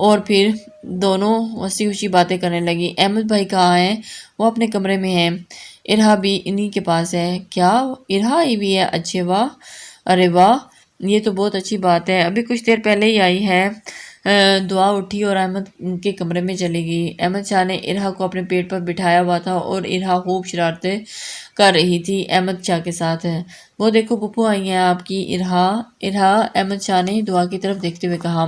اور پھر دونوں ہنسی خوشی باتیں کرنے لگی۔ احمد بھائی کہاں ہیں؟ وہ اپنے کمرے میں ہیں۔ ارہا بھی انہی کے پاس ہے۔ کیا ارہا آئی بھی ہے؟ اچھے واہ، ارے واہ، یہ تو بہت اچھی بات ہے، ابھی کچھ دیر پہلے ہی آئی ہے۔ دعا اٹھی اور احمد کے کمرے میں چلی گئی۔ احمد شاہ نے ارہا کو اپنے پیٹ پر بٹھایا ہوا تھا اور ارہا خوب شرارتیں کر رہی تھی احمد شاہ کے ساتھ۔ وہ دیکھو پھپھو آئی ہیں آپ کی۔ ارہا، احمد شاہ نے دعا کی طرف دیکھتے ہوئے کہا۔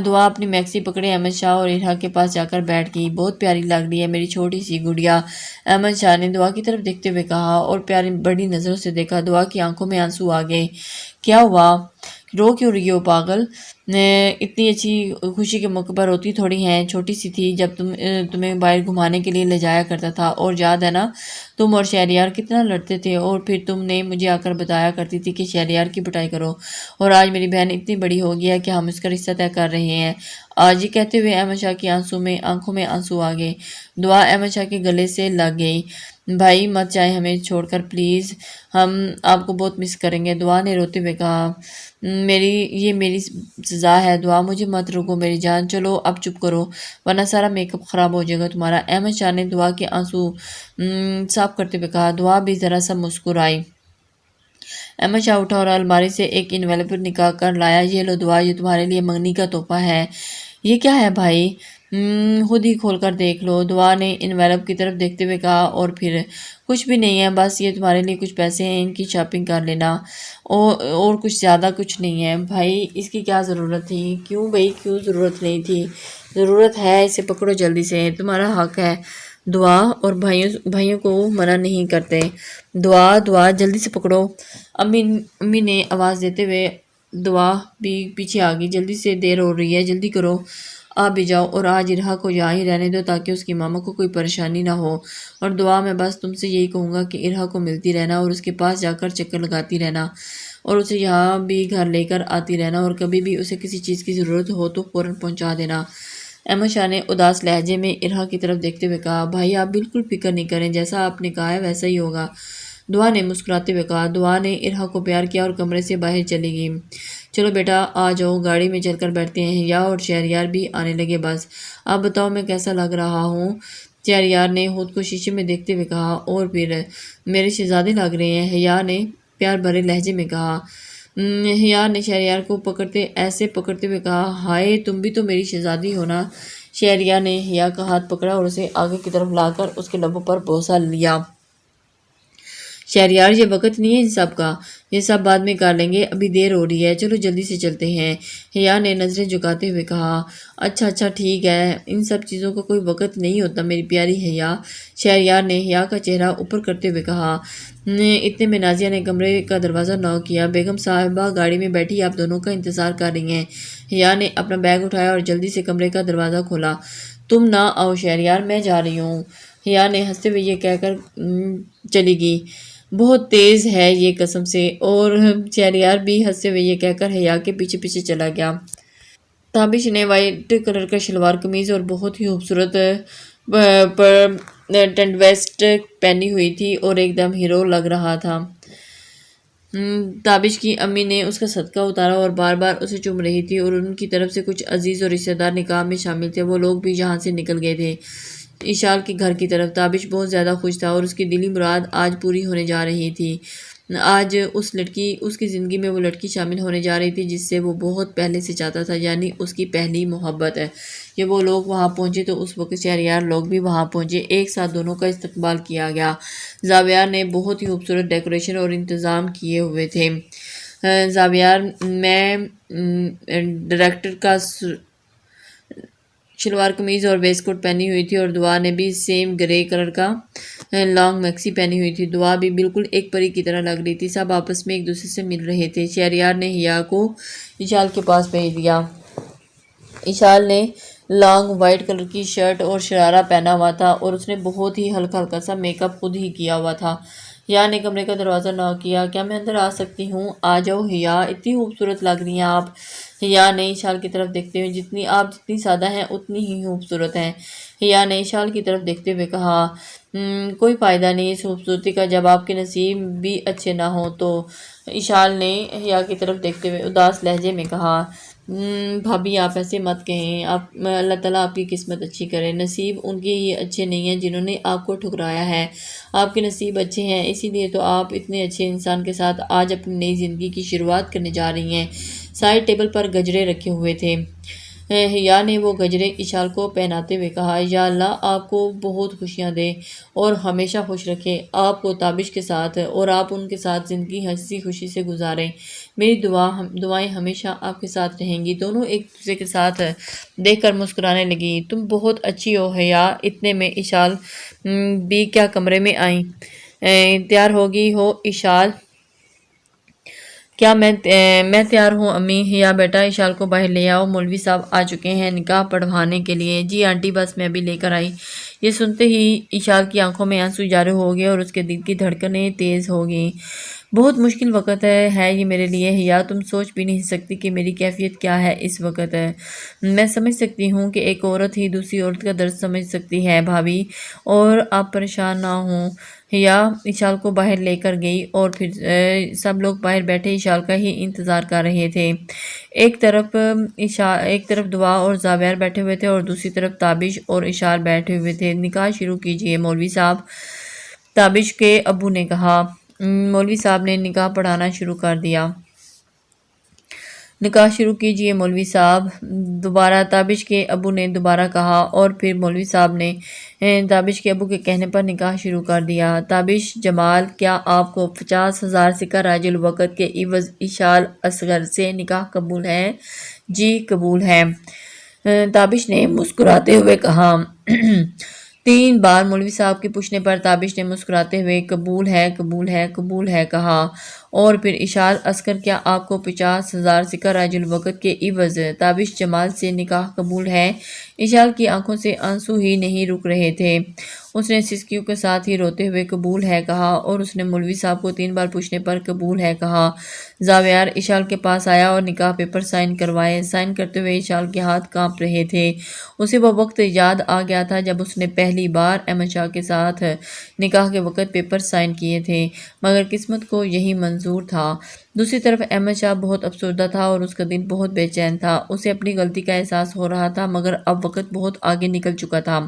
دعا اپنی میکسی پکڑے احمد شاہ اور ارہا کے پاس جا کر بیٹھ گئی۔ بہت پیاری لگ رہی ہے میری چھوٹی سی گڑیا، احمد شاہ نے دعا کی طرف دیکھتے ہوئے کہا اور پیاری بڑی نظروں سے دیکھا۔ دعا کی آنکھوں میں آنسو آ گئے۔ کیا ہوا؟ رو کیوں رہی ہو پاگل؟ اتنی اچھی خوشی کے موقع پر روتی تھوڑی ہیں، چھوٹی سی تھی جب تمہیں باہر گھمانے کے لیے لے جایا کرتا تھا، اور یاد ہے نا تم اور شہریار کتنا لڑتے تھے، اور پھر تم نے مجھے آ کر بتایا کرتی تھی کہ شہریار کی پٹائی کرو، اور آج میری بہن اتنی بڑی ہو گئی ہے کہ ہم اس کا رشتہ طے کر رہے ہیں آج ہی۔ کہتے ہوئے احمد شاہ کی آنکھوں میں آنسو آ گئے۔ دعا احمد شاہ کے گلے سے لگ گئی۔ بھائی مت جائیں ہمیں چھوڑ کر پلیز، ہم آپ کو بہت مس کریں گے، دعا نے روتے ہوئے کہا۔ یہ میری سزا ہے دعا، مجھے مت روکو میری جان، چلو اب چپ کرو ورنہ سارا میک اپ خراب ہو جائے گا تمہارا۔ احمد شاہ نے دعا کے آنسو صاف کرتے ہوئے کہا۔ دعا بھی ذرا سا مسکرائی۔ احمد شاہ اٹھا اور الماری سے ایک انویلپ نکال کر لایا۔ یہ لو دعا، یہ تمہارے لیے منگنی کا تحفہ ہے۔ یہ کیا ہے بھائی؟ خود ہی کھول کر دیکھ لو، دعا نے انویلپ کی طرف دیکھتے ہوئے کہا، اور پھر کچھ بھی نہیں ہے، بس یہ تمہارے لیے کچھ پیسے ہیں، ان کی شاپنگ کر لینا، اور کچھ زیادہ کچھ نہیں ہے۔ بھائی اس کی کیا ضرورت تھی؟ کیوں بھائی، کیوں ضرورت نہیں تھی؟ ضرورت ہے، اسے پکڑو جلدی سے، تمہارا حق ہے۔ دعا اور بھائیوں کو منع نہیں کرتے۔ دعا جلدی سے پکڑو۔ امی نے آواز دیتے ہوئے دعا بھی پیچھے آ گئی۔ جلدی سے، دیر ہو رہی ہے، جلدی کرو، آپ بھی جاؤ، اور آج ارہا کو یہاں ہی رہنے دو تاکہ اس کی ماما کو کوئی پریشانی نہ ہو۔ اور دعا میں بس تم سے یہی کہوں گا کہ ارہا کو ملتی رہنا اور اس کے پاس جا کر چکر لگاتی رہنا، اور اسے یہاں بھی گھر لے کر آتی رہنا، اور کبھی بھی اسے کسی چیز کی ضرورت ہو تو فوراً پہنچا دینا۔ احمد شاہ نے اداس لہجے میں ارہا کی طرف دیکھتے ہوئے کہا۔ بھائی آپ بالکل فکر نہیں کریں، جیسا آپ نے کہا ہے ویسا ہی ہوگا، دعا نے مسکراتے ہوئے کہا۔ دعا نے ارہا کو پیار کیا اور کمرے سے باہر چلی گئی۔ چلو بیٹا آ جاؤ، گاڑی میں چل کر بیٹھتے ہیں، حیا اور شہریار بھی آنے لگے۔ بس اب بتاؤ میں کیسا لگ رہا ہوں؟ شہریار نے خود کو شیشے میں دیکھتے ہوئے کہا۔ اور پھر میرے شہزادے لگ رہے ہیں، حیا نے پیار بھرے لہجے میں کہا۔ حیا نے شہریار کو ایسے پکڑتے ہوئے کہا۔ ہائے تم بھی تو میری شہزادی ہو نا۔ شہریار نے حیا کا ہاتھ پکڑا اور اسے آگے کی طرف لا کر اس کے لبوں پر بوسہ لیا۔ شہریار یہ وقت نہیں ہے ان سب کا، یہ سب بعد میں کر لیں گے، ابھی دیر ہو رہی ہے، چلو جلدی سے چلتے ہیں، حیا نے نظریں جھکاتے ہوئے کہا۔ اچھا ٹھیک ہے، ان سب چیزوں کا کوئی وقت نہیں ہوتا میری پیاری حیا، شہریار نے حیا کا چہرہ اوپر کرتے ہوئے کہا۔ اتنے میں نازیہ نے کمرے کا دروازہ نوک کیا۔ بیگم صاحبہ گاڑی میں بیٹھی آپ دونوں کا انتظار کر رہی ہیں۔ حیا نے اپنا بیگ اٹھایا اور جلدی سے کمرے کا دروازہ کھولا۔ تم نہ آؤ شہریار، میں جا رہی ہوں، حیا نے ہنستے ہوئے یہ کہہ کر چلی گئی۔ بہت تیز ہے یہ قسم سے، اور شہریار بھی ہنستے ہوئے یہ کہہ کر حیا کے پیچھے پیچھے چلا گیا۔ تابش نے وائٹ کلر کا شلوار قمیض اور بہت ہی خوبصورت ٹنڈ ویسٹ پہنی ہوئی تھی اور ایک دم ہیرو لگ رہا تھا۔ تابش کی امی نے اس کا صدقہ اتارا اور بار بار اسے چوم رہی تھی، اور ان کی طرف سے کچھ عزیز اور رشتہ دار نکاح میں شامل تھے، وہ لوگ بھی یہاں سے نکل گئے تھے ایشال کے گھر کی طرف۔ تابش بہت زیادہ خوش تھا اور اس کی دلی مراد آج پوری ہونے جا رہی تھی۔ آج اس کی زندگی میں وہ لڑکی شامل ہونے جا رہی تھی جس سے وہ بہت پہلے سے چاہتا تھا، یعنی اس کی پہلی محبت ہے۔ جب وہ لوگ وہاں پہنچے تو اس وقت شہریار لوگ بھی وہاں پہنچے۔ ایک ساتھ دونوں کا استقبال کیا گیا۔ زاویار نے بہت ہی خوبصورت ڈیکوریشن اور انتظام کیے ہوئے تھے۔ زاویار میں ڈائریکٹر کا شلوار قمیض اور ویسٹ کوٹ پہنی ہوئی تھی، اور دعا نے بھی سیم گرے کلر کا لانگ میکسی پہنی ہوئی تھی۔ دعا بھی بالکل ایک پری کی طرح لگ رہی تھی۔ سب آپس میں ایک دوسرے سے مل رہے تھے۔ شہریار نے حیا کو ایشال کے پاس بھیج دیا۔ ایشال نے لانگ وائٹ کلر کی شرٹ اور شرارہ پہنا ہوا تھا، اور اس نے بہت ہی ہلکا سا میک اپ خود ہی کیا ہوا تھا۔ حیا نے کمرے کا دروازہ نوک کیا۔ کیا میں اندر آ سکتی ہوں؟ آ جاؤ حیا، اتنی خوبصورت لگ رہی ہیں آپ، حیا نے ایشال کی طرف دیکھتے ہوئے۔ آپ جتنی سادہ ہیں اتنی ہی خوبصورت ہیں، حیا نے ایشال کی طرف دیکھتے ہوئے کہا۔ کوئی فائدہ نہیں اس خوبصورتی کا جب آپ کے نصیب بھی اچھے نہ ہوں تو، ایشال نے حیا کی طرف دیکھتے ہوئے اداس لہجے میں کہا۔ بھابھی آپ ایسے مت کہیں، اللہ تعالیٰ آپ کی قسمت اچھی کرے، نصیب ان کے یہ اچھے نہیں ہیں جنہوں نے آپ کو ٹھکرایا ہے، آپ کے نصیب اچھے ہیں، اسی لیے تو آپ اتنے اچھے انسان کے ساتھ آج اپنی نئی زندگی کی شروعات کرنے جا رہی ہیں۔ سائڈ ٹیبل پر گجرے رکھے ہوئے تھے، حیا نے وہ گجرے اشال کو پہناتے ہوئے کہا، یا اللہ آپ کو بہت خوشیاں دے اور ہمیشہ خوش رکھے آپ کو تابش کے ساتھ، اور آپ ان کے ساتھ زندگی ہنسی خوشی سے گزاریں، میری دعائیں ہمیشہ آپ کے ساتھ رہیں گی۔ دونوں ایک دوسرے کے ساتھ دیکھ کر مسکرانے لگی۔ تم بہت اچھی ہو حیا، اتنے میں اشال بھی کیا کمرے میں آئیں۔ تیار ہوگی ہو اشال؟ کیا میں تیار ہوں امی۔ حیا بیٹا اشال کو باہر لے آؤ، مولوی صاحب آ چکے ہیں نکاح پڑھوانے کے لیے۔ جی آنٹی بس میں بھی لے کر آئی۔ یہ سنتے ہی اشال کی آنکھوں میں آنسو جاری ہو گئے اور اس کے دل کی دھڑکنیں تیز ہو گئیں۔ بہت مشکل وقت ہے یہ میرے لیے حیا، تم سوچ بھی نہیں سکتی کہ میری کیفیت کیا ہے اس وقت۔ میں سمجھ سکتی ہوں کہ ایک عورت ہی دوسری عورت کا درد سمجھ سکتی ہے بھابھی، اور آپ پریشان نہ ہوں۔ حیا اشال کو باہر لے کر گئی اور پھر سب لوگ باہر بیٹھے اشال کا ہی انتظار کر رہے تھے۔ ایک طرف دعا اور زاویار بیٹھے ہوئے تھے اور دوسری طرف تابش اور اشال بیٹھے ہوئے تھے۔ نکاح شروع کیجئے مولوی صاحب، تابش کے ابو نے کہا۔ مولوی صاحب نے نکاح پڑھانا شروع کر دیا۔ نکاح شروع کیجئے مولوی صاحب، دوبارہ تابش کے ابو نے دوبارہ کہا، اور پھر مولوی صاحب نے تابش کے ابو کے کہنے پر نکاح شروع کر دیا۔ تابش جمال، کیا آپ کو 50,000 سکہ راج الوقت کے عوض اشال اصغر سے نکاح قبول ہے؟ جی قبول ہے، تابش نے مسکراتے ہوئے کہا۔ 3 بار مولوی صاحب کے پوچھنے پر تابش نے مسکراتے ہوئے قبول ہے قبول ہے قبول ہے کہا، اور پھر اشال اصغر، کیا آپ کو 50,000 سکہ راج الوقت کے عوض تابش جمال سے نکاح قبول ہے؟ اشال کی آنکھوں سے آنسو ہی نہیں رک رہے تھے، اس نے سسکیوں کے ساتھ ہی روتے ہوئے قبول ہے کہا، اور اس نے مولوی صاحب کو 3 بار پوچھنے پر قبول ہے کہا۔ زاویار اشال کے پاس آیا اور نکاح پیپر سائن کروائے۔ سائن کرتے ہوئے اشال کے ہاتھ کانپ رہے تھے، اسے وہ وقت یاد آ گیا تھا جب اس نے پہلی بار احمد شاہ کے ساتھ نکاح کے وقت پیپر سائن کیے تھے، مگر قسمت کو یہی منظور تھا۔ دوسری طرف احمد شاہ بہت افسردہ تھا اور اس کا دل بہت بے چین تھا، اسے اپنی غلطی کا احساس ہو رہا تھا، مگر اب وقت بہت آگے نکل چکا تھا۔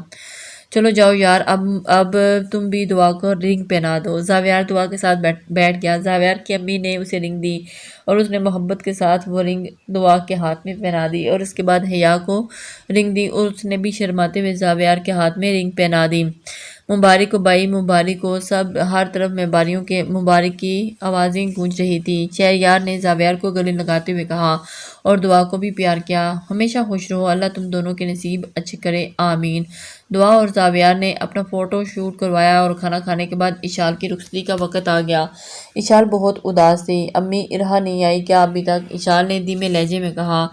چلو جاؤ یار، اب تم بھی دعا کو رنگ پہنا دو۔ زاویار دعا کے ساتھ بیٹھ گیا۔ زاویار کی امی نے اسے رنگ دی اور اس نے محبت کے ساتھ وہ رنگ دعا کے ہاتھ میں پہنا دی، اور اس کے بعد حیا کو رنگ دی اور اس نے بھی شرماتے ہوئے زاویار کے ہاتھ میں رنگ پہنا دی۔ مبارک ہو بھائی، مبارک ہو، سب ہر طرف میں باریوں کے مبارک کی آوازیں گونج رہی تھی۔ شہریار نے زاویار کو گلے لگاتے ہوئے کہا اور دعا کو بھی پیار کیا، ہمیشہ خوش رہو، اللہ تم دونوں کے نصیب اچھے کرے، آمین۔ دعا اور زاویار نے اپنا فوٹو شوٹ کروایا اور کھانا کھانے کے بعد اشال کی رخصتی کا وقت آ گیا۔ اشال بہت اداس تھی۔ امی ارہا نہیں آئی کیا ابھی تک؟ اشال نے دھیمے لہجے میں کہا۔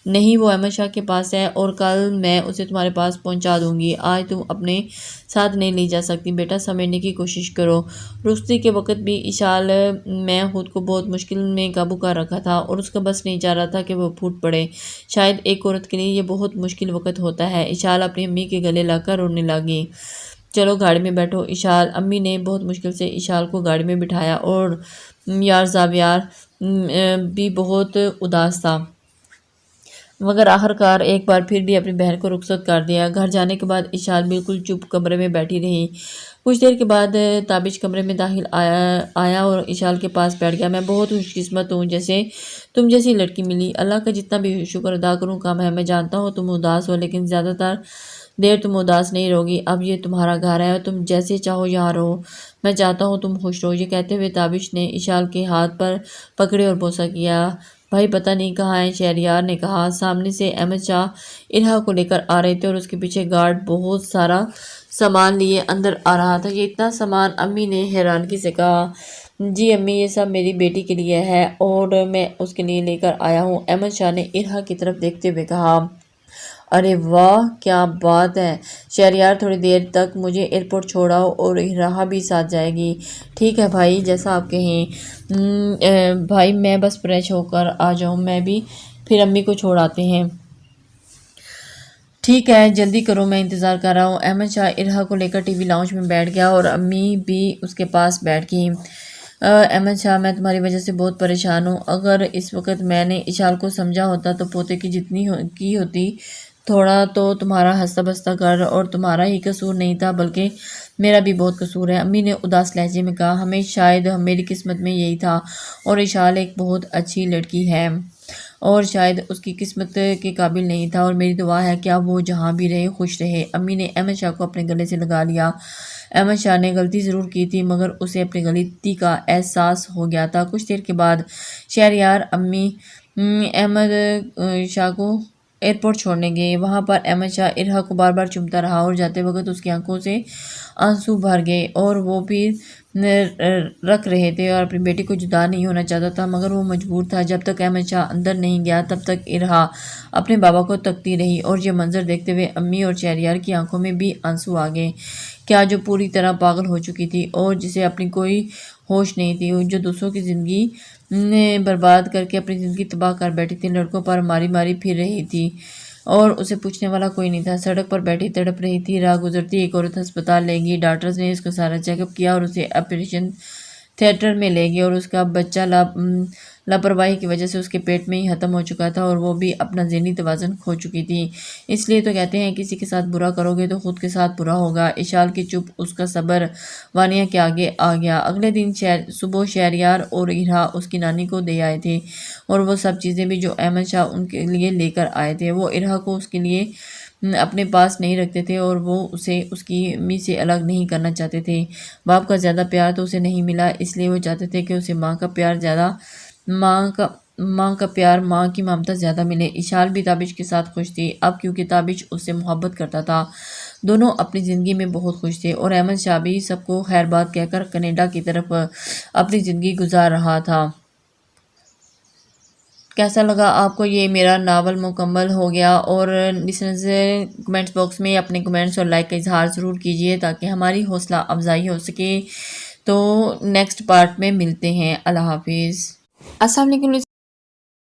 نہیں، وہ احمد شاہ کے پاس ہے اور کل میں اسے تمہارے پاس پہنچا دوں گی، آج تم اپنے ساتھ نہیں لی جا سکتی، بیٹا سمجھنے کی کوشش کرو۔ رخصتی کے وقت بھی اشال میں خود کو بہت مشکل میں قابو کر رکھا تھا اور اس کا بس نہیں چاہ رہا تھا کہ وہ پھوٹ پڑے، شاید ایک عورت کے لیے یہ بہت مشکل وقت ہوتا ہے۔ اشال اپنی امی کے گلے لگ کر رونے لگی۔ چلو گاڑی میں بیٹھو اشال، امی نے بہت مشکل سے اشال کو گاڑی میں بٹھایا، اور یار زاویار بھی بہت اداس تھا، مگر آخرکار ایک بار پھر بھی اپنی بہن کو رخصت کر دیا۔ گھر جانے کے بعد اشال بالکل چپ کمرے میں بیٹھی رہی۔ کچھ دیر کے بعد تابش کمرے میں داخل آیا اور اشال کے پاس بیٹھ گیا۔ میں بہت خوش قسمت ہوں جیسے تم جیسی لڑکی ملی، اللہ کا جتنا بھی شکر ادا کروں کم ہے۔ میں جانتا ہوں تم اداس ہو، لیکن زیادہ تر دیر تم اداس نہیں رہوگی، اب یہ تمہارا گھر ہے اور تم جیسے چاہو یہاں رہو، میں چاہتا ہوں تم خوش رہو۔ یہ کہتے ہوئے تابش نے اشال کے ہاتھ پر پکڑے اور بوسہ کیا۔ بھائی پتہ نہیں کہاں ہیں، شہریار نے کہا۔ سامنے سے احمد شاہ ارہا کو لے کر آ رہے تھے اور اس کے پیچھے گارڈ بہت سارا سامان لیے اندر آ رہا تھا۔ یہ اتنا سامان؟ امی نے حیرانگی سے کہا۔ جی امی، یہ سب میری بیٹی کے لیے ہے اور میں اس کے لیے لے کر آیا ہوں، احمد شاہ نے ارہا کی طرف دیکھتے ہوئے کہا۔ ارے واہ کیا بات ہے، شہریار تھوڑی دیر تک مجھے ایئرپورٹ چھوڑاؤ اور ارہا بھی ساتھ جائے گی۔ ٹھیک ہے بھائی، جیسا آپ کہیں۔ بھائی میں بس فریش ہو کر آ جاؤں، میں بھی پھر امی کو چھوڑ آتے ہیں۔ ٹھیک ہے جلدی کرو، میں انتظار کر رہا ہوں۔ احمد شاہ ارہا کو لے کر ٹی وی لاؤنج میں بیٹھ گیا اور امی بھی اس کے پاس بیٹھ گئی۔ احمد شاہ میں تمہاری وجہ سے بہت پریشان ہوں. اگر اس وقت میں نے اشال کو سمجھا ہوتا تو پوتے کی جتنی کی ہوتی تھوڑا تو تمہارا ہنستا بستا کر اور تمہارا ہی قصور نہیں تھا بلکہ میرا بھی بہت قصور ہے. امی نے اداس لہجے میں کہا. ہمیں شاید میری قسمت میں یہی تھا اور اشال ایک بہت اچھی لڑکی ہے اور شاید اس کی قسمت کے قابل نہیں تھا اور میری دعا ہے کہ اب وہ جہاں بھی رہے خوش رہے. امی نے احمد شاہ کو اپنے گلے سے لگا لیا. احمد شاہ نے غلطی ضرور کی تھی مگر اسے اپنی غلطی کا احساس ہو گیا تھا. کچھ دیر کے بعد شہریار امی احمد شاہ کو ایئرپورٹ چھوڑنے گئے. وہاں پر احمد شاہ ارہا کو بار بار چومتا رہا اور جاتے وقت اس کی آنکھوں سے آنسو بھر گئے اور وہ بھی رکھ رہے تھے اور اپنی بیٹی کو جدا نہیں ہونا چاہتا تھا مگر وہ مجبور تھا. جب تک احمد شاہ اندر نہیں گیا تب تک ارہا اپنے بابا کو تکتی رہی اور یہ منظر دیکھتے ہوئے امی اور شہریار کی آنکھوں میں بھی آنسو آ گئے. کیا جو پوری طرح پاگل ہو چکی تھی اور جسے اپنی کوئی ہوش نہیں تھی, جو دوسروں کی زندگی برباد کر کے اپنی زندگی تباہ کر بیٹھی تھی, لڑکوں پر ماری ماری پھر رہی تھی اور اسے پوچھنے والا کوئی نہیں تھا. سڑک پر بیٹھی تڑپ رہی تھی. راہ گزرتی ایک عورت ہسپتال لے گئی. ڈاکٹرز نے اس کا سارا چیک اپ کیا اور اسے آپریشن تھیٹر میں لے گئے اور اس کا بچہ لاپرواہی کی وجہ سے اس کے پیٹ میں ہی ختم ہو چکا تھا اور وہ بھی اپنا ذہنی توازن کھو چکی تھی. اس لیے تو کہتے ہیں کسی کے ساتھ برا کرو گے تو خود کے ساتھ برا ہوگا. اشال کی چپ اس کا صبر وانیہ کے آگے آ گیا. اگلے دن صبح شہریار اور ارہا اس کی نانی کو دے آئے تھے اور وہ سب چیزیں بھی جو احمد شاہ ان کے لیے لے کر آئے تھے. وہ ارہا کو اس کے لیے اپنے پاس نہیں رکھتے تھے اور وہ اسے اس کی امی سے الگ نہیں کرنا چاہتے تھے. باپ کا زیادہ پیار تو اسے نہیں ملا, اس لیے وہ چاہتے تھے کہ اسے ماں کا پیار ماں کی ممتا زیادہ ملے. اشال بھی تابش کے ساتھ خوش تھی اب کیونکہ تابش اس سے محبت کرتا تھا. دونوں اپنی زندگی میں بہت خوش تھے اور احمد شاہ بھی سب کو خیر بات کہہ کر کینیڈا کی طرف اپنی زندگی گزار رہا تھا. کیسا لگا آپ کو یہ میرا ناول مکمل ہو گیا اور لسنرز کمنٹس باکس میں اپنے کمنٹس اور لائک کا اظہار ضرور کیجیے تاکہ ہماری حوصلہ افزائی ہو سکے. تو نیکسٹ پارٹ میں ملتے ہیں. اللہ حافظ. السلام علیکم.